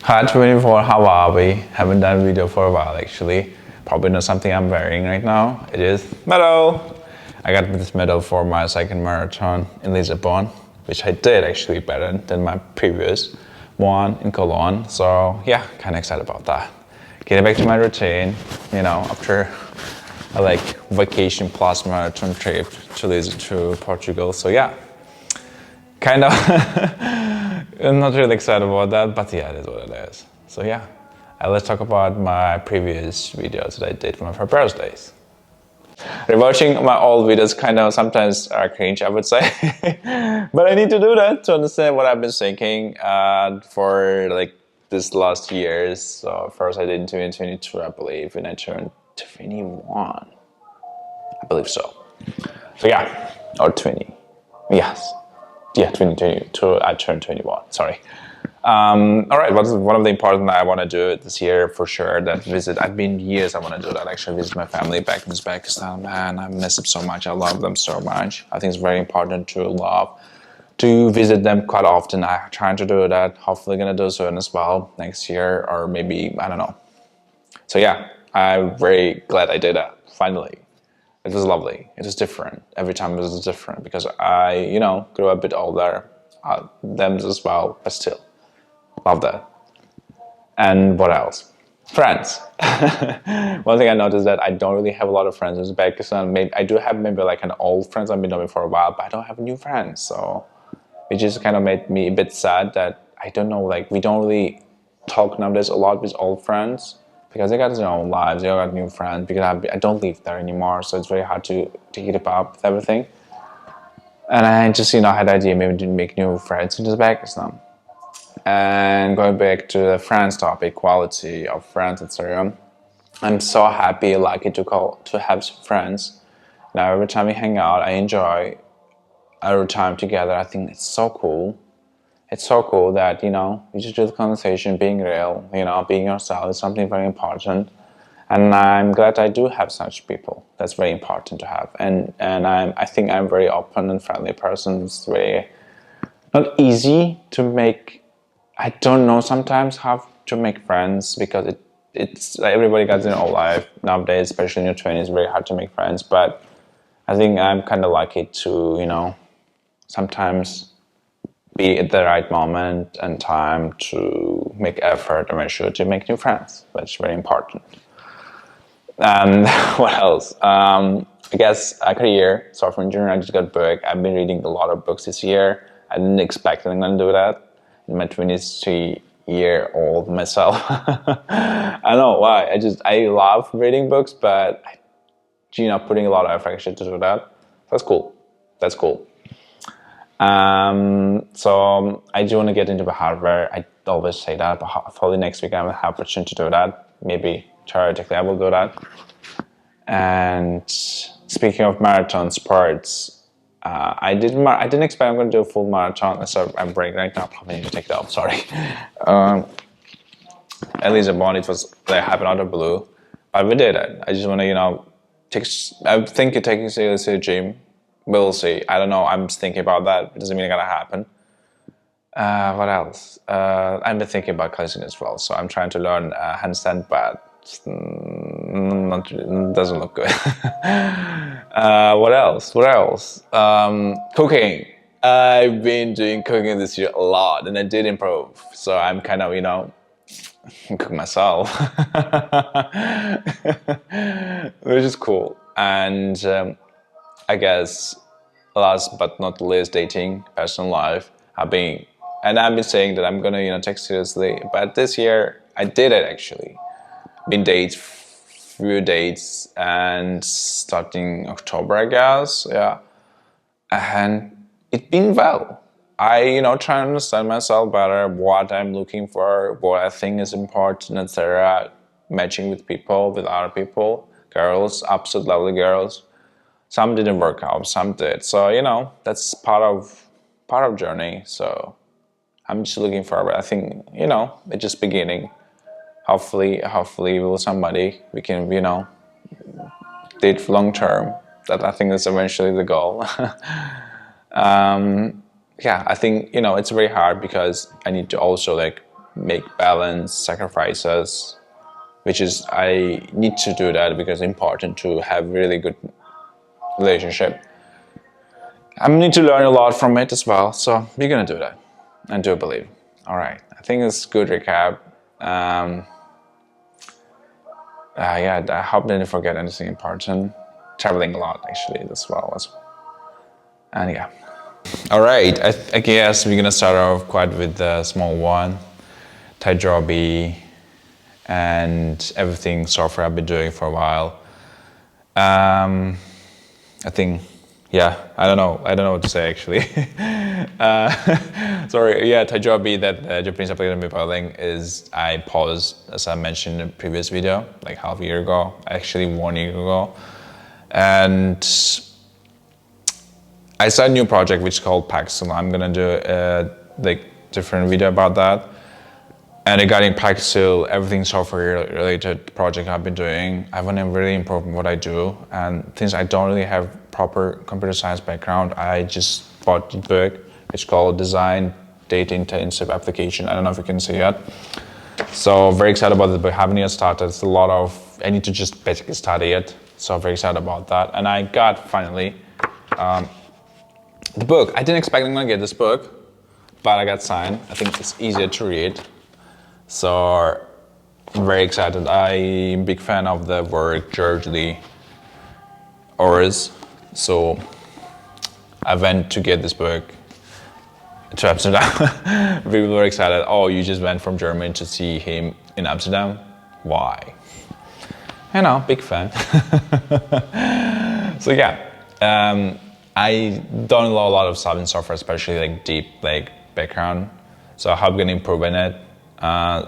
Hi 24, how are we? Haven't done a video for a while actually. Probably know something I'm wearing right now. It is medal. I got this medal for my second marathon in Lisbon, which I did actually better than my previous one in Cologne. So yeah, kind of excited about that. Getting back to my routine, after a vacation plus marathon trip to Portugal. So yeah, kind of I'm not really excited about that, but yeah, it is what it is. So yeah, let's talk about my previous videos that I did for my birthdays. Rewatching my old videos kind of sometimes are cringe, I would say. But I need to do that to understand what I've been thinking for this last years. So first I did in 2022, I believe, and I turned 21. I believe so. So yeah, or 20. Yes. Yeah, 2022, I turned 21, sorry. All right, what's one of the important that I want to do this year for sure, that visit, I've been years I want to do that, actually visit my family back in Uzbekistan. Man, I miss them so much, I love them so much. I think it's very important to visit them quite often. I'm trying to do that, hopefully gonna do so as well next year, or maybe, I don't know. So yeah, I'm very glad I did that, finally. It was lovely. It was different. Every time it was different because I, grew a bit older, them as well, but still, love that. And what else? Friends. One thing I noticed that I don't really have a lot of friends in Uzbekistan. Maybe I do have maybe an old friends I've been knowing for a while, but I don't have new friends. So it just kind of made me a bit sad that I don't know, we don't really talk nowadays a lot with old friends. Because they got their own lives, they got new friends, because I don't live there anymore, so it's very hard to keep up with everything. And I just, had the idea maybe to make new friends in Uzbekistan. And going back to the friends topic, quality of friends, etc. I'm so happy, lucky to have some friends. Now every time we hang out, I enjoy our time together. I think it's so cool. It's so cool that, you just do the conversation, being real, being yourself is something very important. And I'm glad I do have such people. That's very important to have. And I think I'm a very open and friendly person. It's very not easy to make. I don't know sometimes how to make friends because it's everybody got their own life nowadays, especially in your 20s. It's very hard to make friends. But I think I'm kind of lucky to, sometimes be at the right moment and time to make effort and make sure to make new friends, which is very important. And what else? I guess career, software engineering, I just got a book. I've been reading a lot of books this year. I didn't expect that I'm going to do that in my 23-year-old myself. I don't know why. I love reading books, but putting a lot of effort actually to do that. That's cool. That's cool. So I do want to get into the hardware. I always say that, but hopefully next week I will have opportunity to do that. Maybe theoretically I will do that. And speaking of marathon sports, I didn't expect I'm going to do a full marathon, so I'm breaking right now. Probably need to take it off. Sorry. At least it was happened out of the blue, but we did it. I just want to I think you're taking seriously the gym. We'll see. I don't know. I'm just thinking about that. It doesn't mean it's gonna happen. What else? I've been thinking about calisthenics as well. So I'm trying to learn handstand, but doesn't look good. What else? Cooking. I've been doing cooking this year a lot, and I did improve. So I'm kind of, cook myself, which is cool. And I guess last but not least, dating, personal life. I've been saying that I'm gonna, take seriously. But this year I did it actually. Been few dates, and starting October, I guess. Yeah, and it's been well. I, try to understand myself better, what I'm looking for, what I think is important, etc. Matching with people, with other people, girls, absolute lovely girls. Some didn't work out, some did. So, that's part of journey. So I'm just looking forward. I think, it's just beginning. Hopefully with somebody we can, date for long term. That I think is eventually the goal. Yeah, I think, it's very hard because I need to also make balance, sacrifices, which is I need to do that because it's important to have really good relationship. I need to learn a lot from it as well, so we're gonna do that. I do believe. All right, I think it's a good recap. Yeah, I hope I didn't forget anything important. Traveling a lot actually as well. And yeah. All right, I guess we're gonna start off quite with the small one, Taijobi, and everything software I've been doing for a while. I think, yeah, I don't know what to say actually. Sorry, yeah, Taijobi, that Japanese application I've been building is I paused, as I mentioned in the previous video, like half a year ago, actually 1 year ago. And I started a new project which is called Packsil. I'm gonna do a different video about that. And regarding Packsil, everything software related project I've been doing, I want to really improve what I do. And since I don't really have proper computer science background, I just bought the book. It's called Design Data Intensive Application. I don't know if you can see it. So very excited about the book. Haven't yet started. It's a lot of, I need to just basically study it. So very excited about that. And I got finally the book. I didn't expect I'm gonna get this book, but I got signed. I think it's easier to read. So I'm very excited. I'm a big fan of the work George Lee Orris. So I went to get this book to Amsterdam. People were excited. Oh, you just went from Germany to see him in Amsterdam? Why? You know, big fan. So yeah, I don't know a lot of stuff in software, especially like deep background. So I hope I'm gonna improve in it.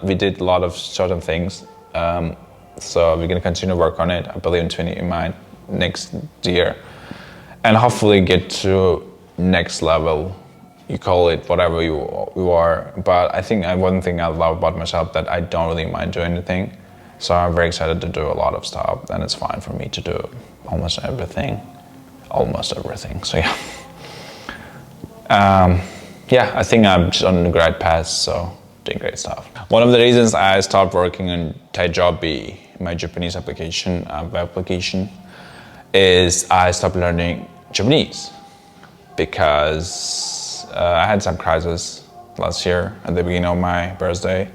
We did a lot of certain things, so we're gonna continue to work on it. I believe in my next year, and hopefully get to next level. You call it whatever you are, but I think one thing I love about myself that I don't really mind doing anything. So I'm very excited to do a lot of stuff, and it's fine for me to do almost everything. So yeah. Yeah, I think I'm just on the great path. So. Doing great stuff. One of the reasons I stopped working on Taijobi, my Japanese application, web application, is I stopped learning Japanese because I had some crisis last year at the beginning of my birthday,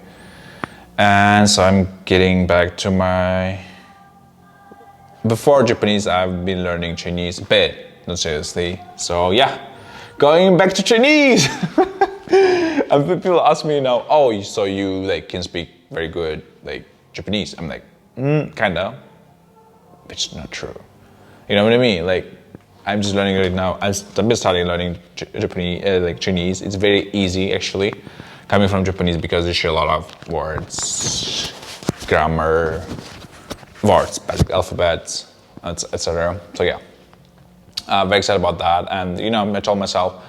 and so I'm getting back to my. Before Japanese, I've been learning Chinese a bit, not seriously. So yeah, going back to Chinese. And people ask me now, oh, so you can speak very good Japanese? I'm like, kinda, which is not true. You know what I mean? I'm just learning right now. I'm just starting learning Japanese, Chinese. It's very easy actually, coming from Japanese because they share a lot of words, grammar, words, basic alphabets, etc. So yeah, very excited about that. And I told myself,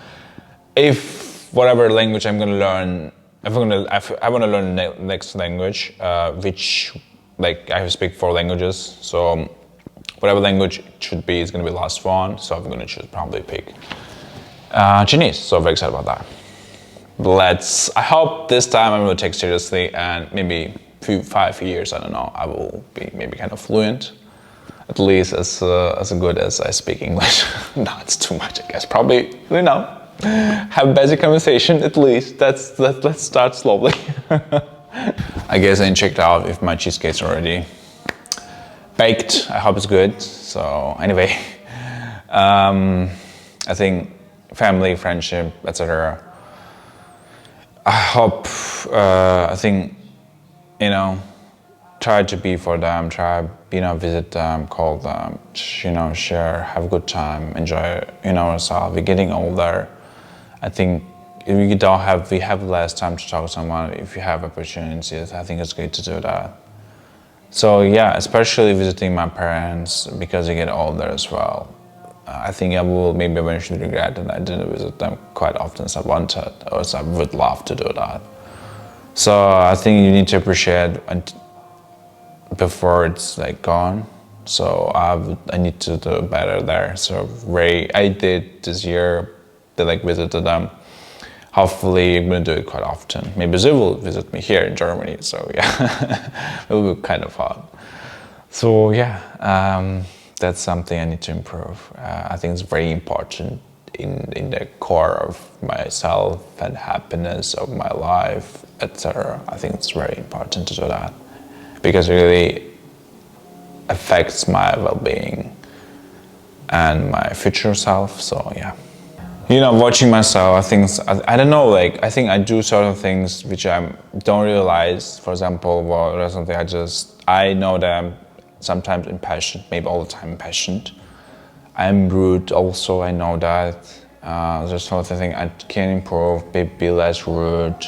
if whatever language I'm gonna learn, I want to learn the next language, which I speak 4 languages. So whatever language it should be is gonna be the last one. So I'm gonna probably pick Chinese. So very excited about that. I hope this time I'm gonna take it seriously, and maybe 5 years, I don't know, I will be maybe kind of fluent, at least as good as I speak English. No, it's too much, I guess. Probably, have basic conversation at least. Let's start slowly. I guess I checked out if my cheesecake's already baked. I hope it's good. So anyway, I think family, friendship, etc. I hope, I think, try to be for them, visit them, call them, share, have a good time, enjoy, ourselves. We're getting older. I think if we have less time to talk to someone. If you have opportunities, I think it's good to do that. So yeah, especially visiting my parents because they get older as well. I think I will maybe eventually regret that I didn't visit them quite often as I wanted, or as I would love to do that. So I think you need to appreciate before it's gone. So I need to do better there. So I did this year. They visited them. hopefully I'm gonna do it quite often. Maybe Zoo will visit me here in Germany, so yeah, it will be kind of fun. So yeah, that's something I need to improve. I think it's very important in the core of myself and happiness of my life, etc. I think it's very important to do that because it really affects my well-being and my future self. So yeah, you know, watching myself, I don't know, like I think I do certain things which I don't realize. For example, well, recently I know that I'm sometimes impatient, maybe all the time impatient. I'm rude also, I know that. There's sort of thing I can improve, be less rude,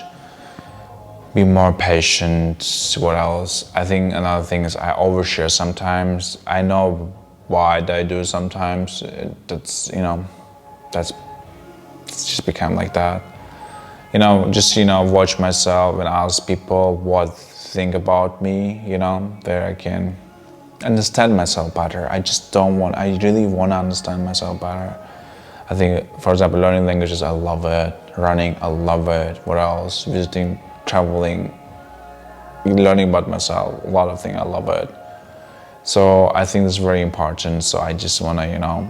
be more patient. What else? I think another thing is I overshare sometimes. I know why I do sometimes. That's it's just become like that. Watch myself and ask people what think about me, there I can understand myself better. I really want to understand myself better. I think, for example, learning languages, I love it. Running, I love it. What else? Visiting, traveling, learning about myself, a lot of things, I love it. So I think it's very important. So I just want to,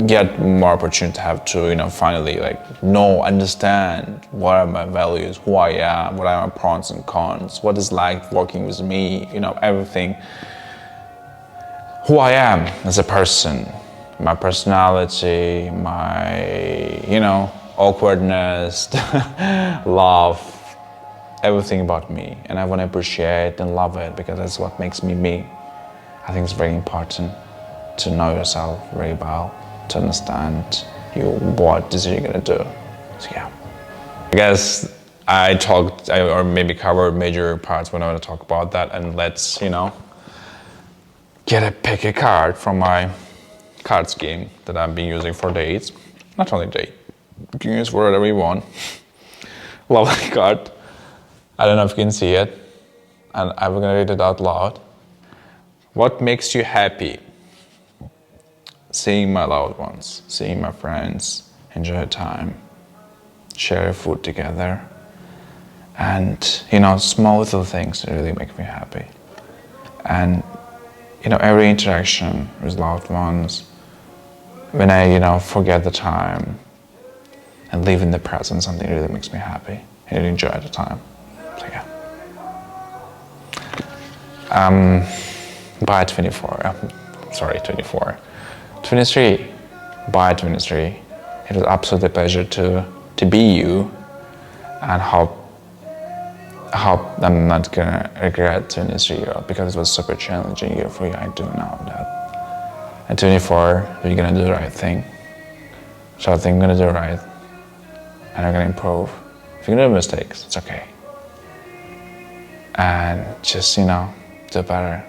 get more opportunity to have to, finally understand what are my values, who I am, what are my pros and cons, what is like working with me, everything. Who I am as a person, my personality, my, awkwardness, love, everything about me. And I want to appreciate and love it because that's what makes me me. I think it's very important to know yourself very well, to understand what decision you're gonna do. So yeah. I guess or maybe covered major parts when I want to talk about that, and let's, pick a card from my cards game that I've been using for dates. Not only date, you can use for whatever you want. Lovely card. I don't know if you can see it, and I'm gonna read it out loud. What makes you happy? Seeing my loved ones, seeing my friends, enjoy time, share food together, and small little things really make me happy. And every interaction with loved ones, when I forget the time and live in the present, something really makes me happy and enjoy the time. So yeah. By 24. 23. By 23. It was absolutely a pleasure to be you, and hope I'm not gonna regret 23 years because it was super challenging year for you. I do know that. At 24, you're gonna do the right thing. So I think I'm gonna do right, and I'm gonna improve. If you're gonna do mistakes, it's okay. And just do better.